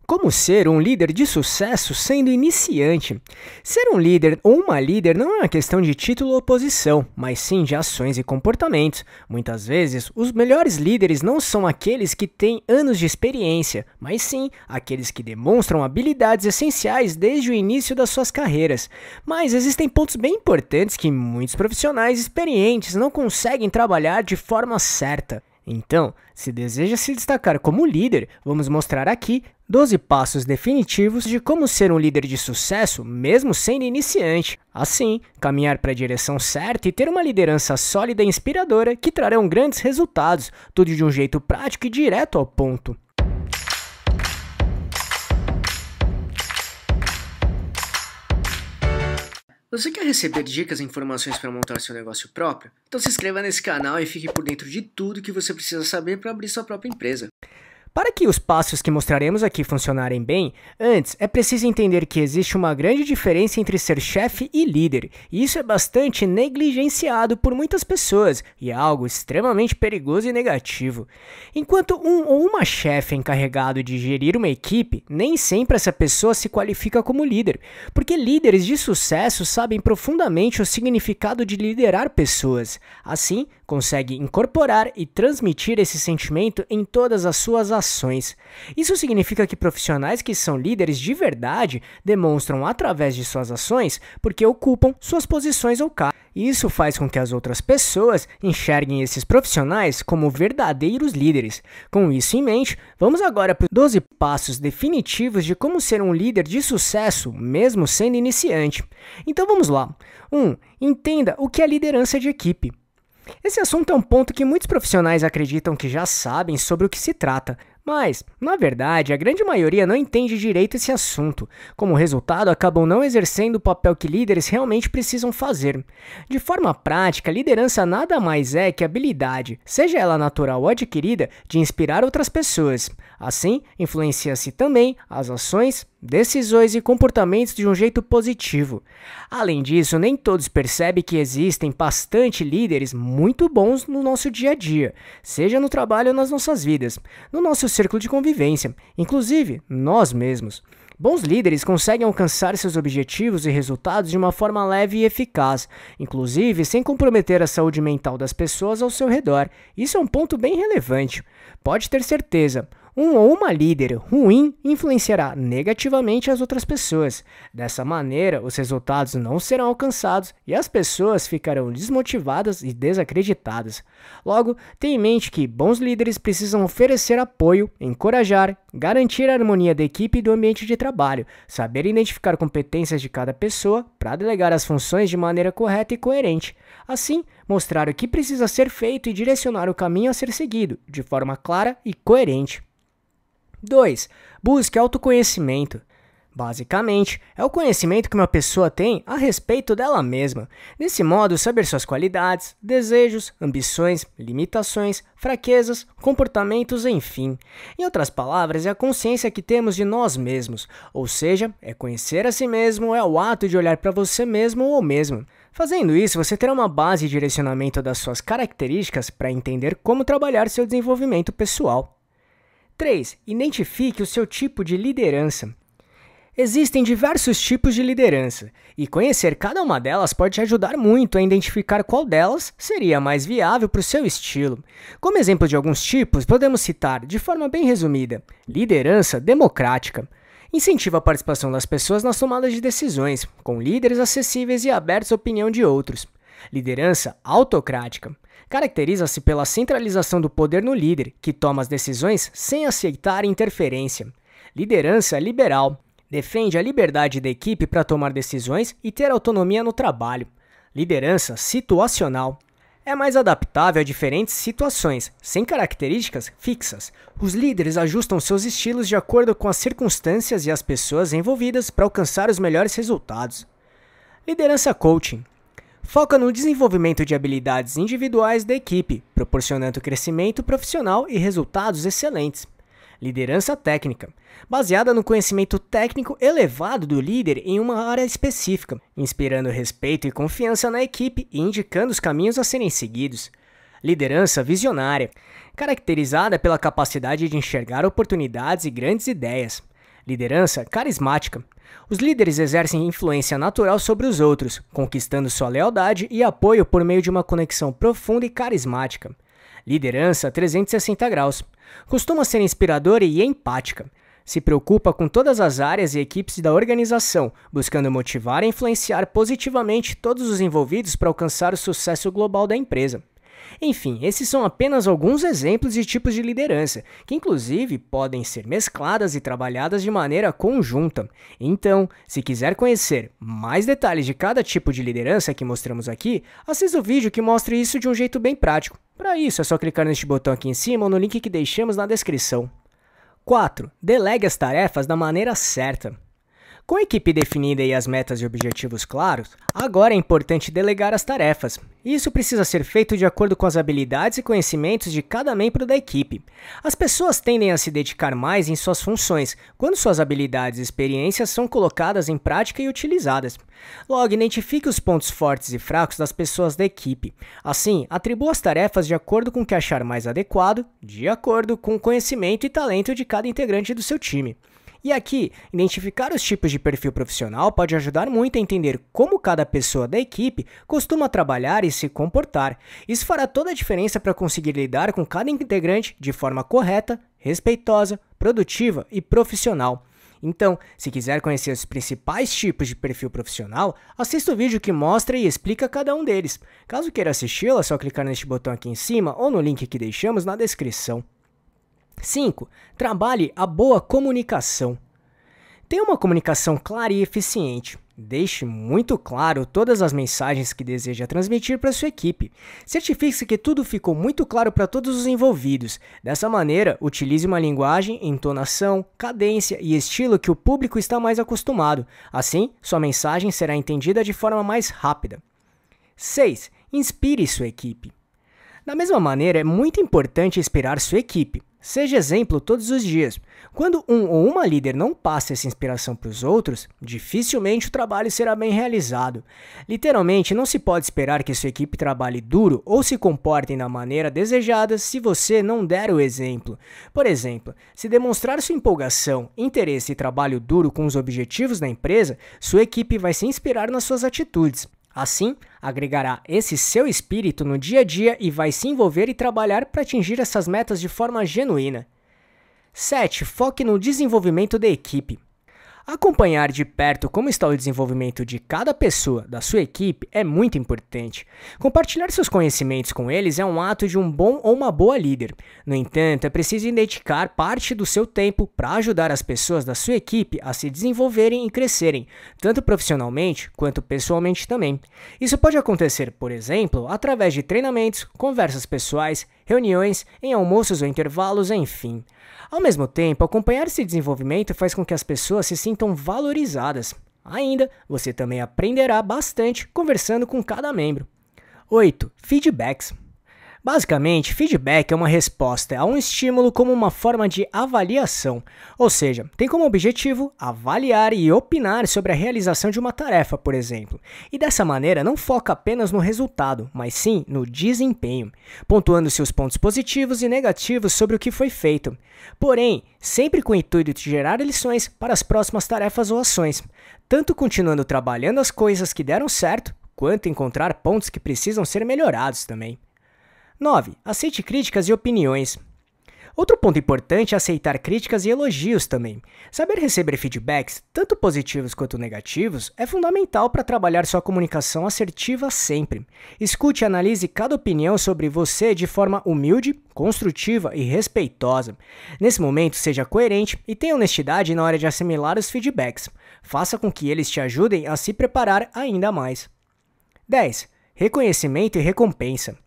Como ser um líder de sucesso sendo iniciante? Ser um líder ou uma líder não é uma questão de título ou posição, mas sim de ações e comportamentos. Muitas vezes, os melhores líderes não são aqueles que têm anos de experiência, mas sim aqueles que demonstram habilidades essenciais desde o início das suas carreiras. Mas existem pontos bem importantes que muitos profissionais experientes não conseguem trabalhar de forma certa. Então, se deseja se destacar como líder, vamos mostrar aqui 12 passos definitivos de como ser um líder de sucesso mesmo sendo iniciante. Assim, caminhar para a direção certa e ter uma liderança sólida e inspiradora que trarão grandes resultados, tudo de um jeito prático e direto ao ponto. Você quer receber dicas e informações para montar seu negócio próprio? Então se inscreva nesse canal e fique por dentro de tudo que você precisa saber para abrir sua própria empresa. Para que os passos que mostraremos aqui funcionarem bem, antes é preciso entender que existe uma grande diferença entre ser chefe e líder, e isso é bastante negligenciado por muitas pessoas, e é algo extremamente perigoso e negativo. Enquanto um ou uma chefe é encarregado de gerir uma equipe, nem sempre essa pessoa se qualifica como líder, porque líderes de sucesso sabem profundamente o significado de liderar pessoas. Assim, consegue incorporar e transmitir esse sentimento em todas as suas ações. Isso significa que profissionais que são líderes de verdade demonstram através de suas ações porque ocupam suas posições ou cargos. Isso faz com que as outras pessoas enxerguem esses profissionais como verdadeiros líderes. Com isso em mente, vamos agora para os 12 passos definitivos de como ser um líder de sucesso mesmo sendo iniciante. Então vamos lá. 1. Entenda o que é liderança de equipe. Esse assunto é um ponto que muitos profissionais acreditam que já sabem sobre o que se trata, mas, na verdade, a grande maioria não entende direito esse assunto. Como resultado, acabam não exercendo o papel que líderes realmente precisam fazer. De forma prática, liderança nada mais é que a habilidade, seja ela natural ou adquirida, de inspirar outras pessoas. Assim, influencia-se também as ações, decisões e comportamentos de um jeito positivo. Além disso, nem todos percebem que existem bastante líderes muito bons no nosso dia a dia, seja no trabalho ou nas nossas vidas, no nosso círculo de convivência, inclusive nós mesmos. Bons líderes conseguem alcançar seus objetivos e resultados de uma forma leve e eficaz, inclusive sem comprometer a saúde mental das pessoas ao seu redor. Isso é um ponto bem relevante. Pode ter certeza. Um ou uma líder ruim influenciará negativamente as outras pessoas. Dessa maneira, os resultados não serão alcançados e as pessoas ficarão desmotivadas e desacreditadas. Logo, tenha em mente que bons líderes precisam oferecer apoio, encorajar, garantir a harmonia da equipe e do ambiente de trabalho, saber identificar competências de cada pessoa para delegar as funções de maneira correta e coerente. Assim, mostrar o que precisa ser feito e direcionar o caminho a ser seguido, de forma clara e coerente. 2. Busque autoconhecimento. Basicamente, é o conhecimento que uma pessoa tem a respeito dela mesma. Desse modo, saber suas qualidades, desejos, ambições, limitações, fraquezas, comportamentos, enfim. Em outras palavras, é a consciência que temos de nós mesmos, ou seja, é conhecer a si mesmo, é o ato de olhar para você mesmo ou mesma. Fazendo isso, você terá uma base de direcionamento das suas características para entender como trabalhar seu desenvolvimento pessoal. 3. Identifique o seu tipo de liderança. Existem diversos tipos de liderança, e conhecer cada uma delas pode te ajudar muito a identificar qual delas seria mais viável para o seu estilo. Como exemplo de alguns tipos, podemos citar, de forma bem resumida, liderança democrática. Incentiva a participação das pessoas nas tomadas de decisões, com líderes acessíveis e abertos à opinião de outros. Liderança autocrática. Caracteriza-se pela centralização do poder no líder, que toma as decisões sem aceitar interferência. Liderança liberal. Defende a liberdade da equipe para tomar decisões e ter autonomia no trabalho. Liderança situacional. É mais adaptável a diferentes situações, sem características fixas. Os líderes ajustam seus estilos de acordo com as circunstâncias e as pessoas envolvidas para alcançar os melhores resultados. Liderança coaching. Foca no desenvolvimento de habilidades individuais da equipe, proporcionando crescimento profissional e resultados excelentes. Liderança técnica, baseada no conhecimento técnico elevado do líder em uma área específica, inspirando respeito e confiança na equipe e indicando os caminhos a serem seguidos. Liderança visionária, caracterizada pela capacidade de enxergar oportunidades e grandes ideias. Liderança carismática. Os líderes exercem influência natural sobre os outros, conquistando sua lealdade e apoio por meio de uma conexão profunda e carismática. Liderança 360 graus. Costuma ser inspiradora e empática. Se preocupa com todas as áreas e equipes da organização, buscando motivar e influenciar positivamente todos os envolvidos para alcançar o sucesso global da empresa. Enfim, esses são apenas alguns exemplos de tipos de liderança, que inclusive podem ser mescladas e trabalhadas de maneira conjunta. Então, se quiser conhecer mais detalhes de cada tipo de liderança que mostramos aqui, assista o vídeo que mostra isso de um jeito bem prático. Para isso, é só clicar neste botão aqui em cima ou no link que deixamos na descrição. 4. Delegue as tarefas da maneira certa. Com a equipe definida e as metas e objetivos claros, agora é importante delegar as tarefas. Isso precisa ser feito de acordo com as habilidades e conhecimentos de cada membro da equipe. As pessoas tendem a se dedicar mais em suas funções, quando suas habilidades e experiências são colocadas em prática e utilizadas. Logo, identifique os pontos fortes e fracos das pessoas da equipe. Assim, atribua as tarefas de acordo com o que achar mais adequado, de acordo com o conhecimento e talento de cada integrante do seu time. E aqui, identificar os tipos de perfil profissional pode ajudar muito a entender como cada pessoa da equipe costuma trabalhar e se comportar. Isso fará toda a diferença para conseguir lidar com cada integrante de forma correta, respeitosa, produtiva e profissional. Então, se quiser conhecer os principais tipos de perfil profissional, assista o vídeo que mostra e explica cada um deles. Caso queira assisti-lo, é só clicar neste botão aqui em cima ou no link que deixamos na descrição. 5. Trabalhe a boa comunicação. Tenha uma comunicação clara e eficiente. Deixe muito claro todas as mensagens que deseja transmitir para sua equipe. Certifique-se que tudo ficou muito claro para todos os envolvidos. Dessa maneira, utilize uma linguagem, entonação, cadência e estilo que o público está mais acostumado. Assim, sua mensagem será entendida de forma mais rápida. 6. Inspire sua equipe. Da mesma maneira, é muito importante inspirar sua equipe. Seja exemplo todos os dias. Quando um ou uma líder não passa essa inspiração para os outros, dificilmente o trabalho será bem realizado. Literalmente, não se pode esperar que sua equipe trabalhe duro ou se comportem da maneira desejada se você não der o exemplo. Por exemplo, se demonstrar sua empolgação, interesse e trabalho duro com os objetivos da empresa, sua equipe vai se inspirar nas suas atitudes. Assim, agregará esse seu espírito no dia a dia e vai se envolver e trabalhar para atingir essas metas de forma genuína. 7. Foque no desenvolvimento da equipe. Acompanhar de perto como está o desenvolvimento de cada pessoa da sua equipe é muito importante. Compartilhar seus conhecimentos com eles é um ato de um bom ou uma boa líder. No entanto, é preciso dedicar parte do seu tempo para ajudar as pessoas da sua equipe a se desenvolverem e crescerem, tanto profissionalmente quanto pessoalmente também. Isso pode acontecer, por exemplo, através de treinamentos, conversas pessoais, reuniões, em almoços ou intervalos, enfim. Ao mesmo tempo, acompanhar esse desenvolvimento faz com que as pessoas se sintam valorizadas. Ainda, você também aprenderá bastante conversando com cada membro. 8. Feedbacks. Basicamente, feedback é uma resposta a um estímulo como uma forma de avaliação, ou seja, tem como objetivo avaliar e opinar sobre a realização de uma tarefa, por exemplo, e dessa maneira não foca apenas no resultado, mas sim no desempenho, pontuando seus pontos positivos e negativos sobre o que foi feito. Porém, sempre com o intuito de gerar lições para as próximas tarefas ou ações, tanto continuando trabalhando as coisas que deram certo, quanto encontrar pontos que precisam ser melhorados também. 9. Aceite críticas e opiniões. Outro ponto importante é aceitar críticas e elogios também. Saber receber feedbacks, tanto positivos quanto negativos, é fundamental para trabalhar sua comunicação assertiva sempre. Escute e analise cada opinião sobre você de forma humilde, construtiva e respeitosa. Nesse momento, seja coerente e tenha honestidade na hora de assimilar os feedbacks. Faça com que eles te ajudem a se preparar ainda mais. 10. Reconhecimento e recompensa.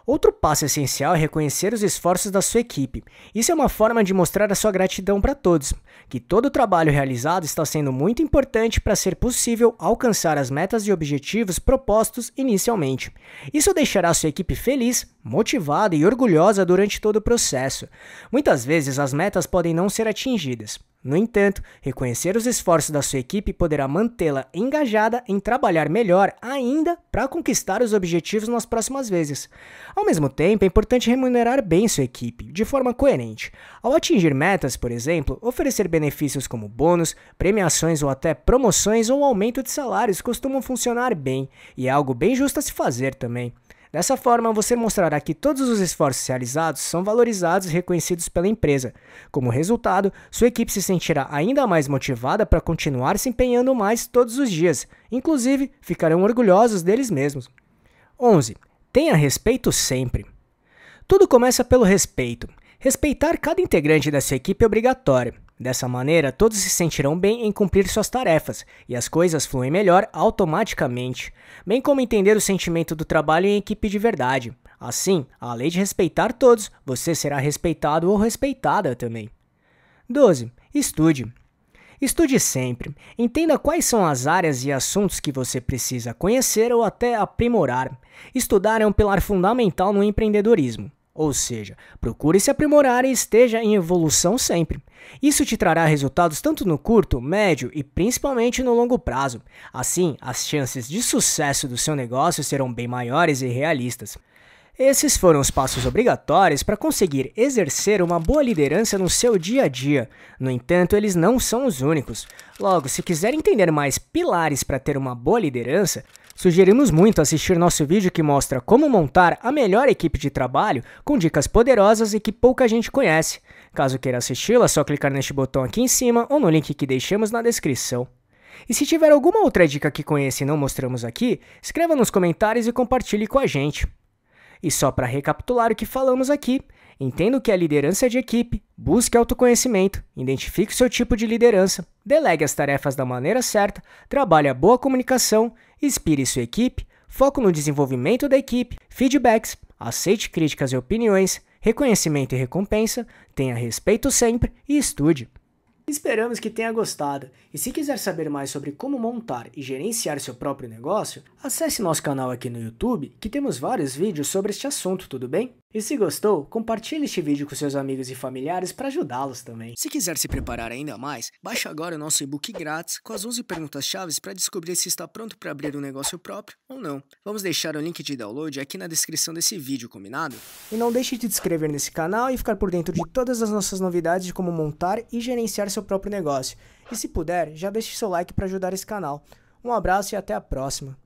Outro passo essencial é reconhecer os esforços da sua equipe. Isso é uma forma de mostrar a sua gratidão para todos, que todo o trabalho realizado está sendo muito importante para ser possível alcançar as metas e objetivos propostos inicialmente. Isso deixará a sua equipe feliz, motivada e orgulhosa durante todo o processo. Muitas vezes as metas podem não ser atingidas, No entanto, reconhecer os esforços da sua equipe poderá mantê-la engajada em trabalhar melhor ainda para conquistar os objetivos nas próximas vezes. Ao mesmo tempo, é importante remunerar bem sua equipe, de forma coerente. Ao atingir metas, por exemplo, oferecer benefícios como bônus, premiações ou até promoções ou aumento de salários costumam funcionar bem, e é algo bem justo a se fazer também. Dessa forma, você mostrará que todos os esforços realizados são valorizados e reconhecidos pela empresa. Como resultado, sua equipe se sentirá ainda mais motivada para continuar se empenhando mais todos os dias. Inclusive, ficarão orgulhosos deles mesmos. 11. Tenha respeito sempre. Tudo começa pelo respeito. Respeitar cada integrante da sua equipe é obrigatório. Dessa maneira, todos se sentirão bem em cumprir suas tarefas, e as coisas fluem melhor automaticamente, bem como entender o sentimento do trabalho em equipe de verdade. Assim, além de respeitar todos, você será respeitado ou respeitada também. 12. Estude. Estude sempre. Entenda quais são as áreas e assuntos que você precisa conhecer ou até aprimorar. Estudar é um pilar fundamental no empreendedorismo. Ou seja, procure se aprimorar e esteja em evolução sempre. Isso te trará resultados tanto no curto, médio e principalmente no longo prazo. Assim, as chances de sucesso do seu negócio serão bem maiores e realistas. Esses foram os passos obrigatórios para conseguir exercer uma boa liderança no seu dia a dia. No entanto, eles não são os únicos. Logo, se quiser entender mais pilares para ter uma boa liderança, sugerimos muito assistir nosso vídeo que mostra como montar a melhor equipe de trabalho com dicas poderosas e que pouca gente conhece. Caso queira assisti-lo, é só clicar neste botão aqui em cima ou no link que deixamos na descrição. E se tiver alguma outra dica que conheça e não mostramos aqui, escreva nos comentários e compartilhe com a gente. E só para recapitular o que falamos aqui, entenda o que é liderança de equipe, busque autoconhecimento, identifique o seu tipo de liderança, delegue as tarefas da maneira certa, trabalhe a boa comunicação, inspire sua equipe, foco no desenvolvimento da equipe, feedbacks, aceite críticas e opiniões, reconhecimento e recompensa, tenha respeito sempre e estude. Esperamos que tenha gostado, e se quiser saber mais sobre como montar e gerenciar seu próprio negócio, acesse nosso canal aqui no YouTube, que temos vários vídeos sobre este assunto, tudo bem? E se gostou, compartilhe este vídeo com seus amigos e familiares para ajudá-los também. Se quiser se preparar ainda mais, baixe agora o nosso e-book grátis com as 11 perguntas-chave para descobrir se está pronto para abrir um negócio próprio ou não. Vamos deixar o link de download aqui na descrição desse vídeo, combinado? E não deixe de se inscrever nesse canal e ficar por dentro de todas as nossas novidades de como montar e gerenciar seu próprio negócio. E se puder, já deixe seu like para ajudar esse canal. Um abraço e até a próxima.